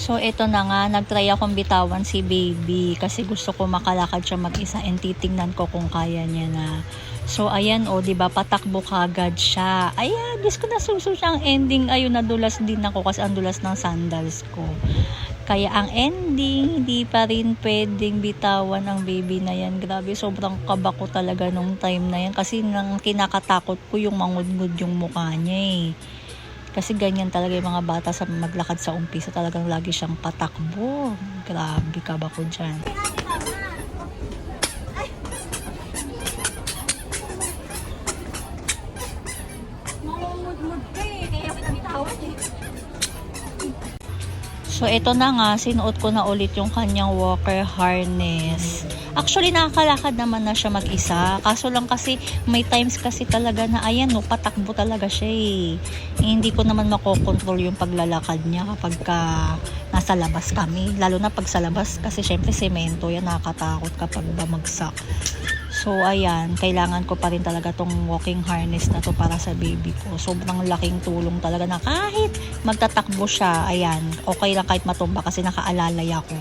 So, ito na nga, nagtry akong bitawan si baby kasi gusto ko makalakad siya mag-isa and titingnan ko kung kaya niya na. So, ayan o, diba, patakbo kagad siya. Ayan, Diyos ko, nasuso siya ang ending. Ayun, nadulas din ako kasi ang dulas ng sandals ko. Kaya ang ending, hindi pa rin pwedeng bitawan ang baby na yan. Grabe, sobrang kaba ko talaga nung time na yan kasi nang kinakatakot ko yung mangudngud yung mukha niya eh. Kasi ganyan talaga yung mga bata sa maglakad sa umpisa. Talagang lagi siyang patakbo. Grabe ka ba ko dyan. Mangungud-ngud ka eh. Kaya kita bitawan eh. So, ito na nga, sinuot ko na ulit yung kanyang walker harness. Actually, nakakalakad naman na siya mag-isa. Kaso lang kasi, may times kasi talaga na, ayan, no, patakbo talaga siya eh. Hindi ko naman makokontrol yung paglalakad niya kapag nasa labas kami. Lalo na pag sa labas, kasi syempre semento yan, nakakatakot kapag bamagsak. So, ayan, kailangan ko pa rin talaga tong walking harness na to para sa baby ko. Sobrang laking tulong talaga na kahit magtatakbo siya, ayan, okay lang kahit matumba kasi nakaalalay ako.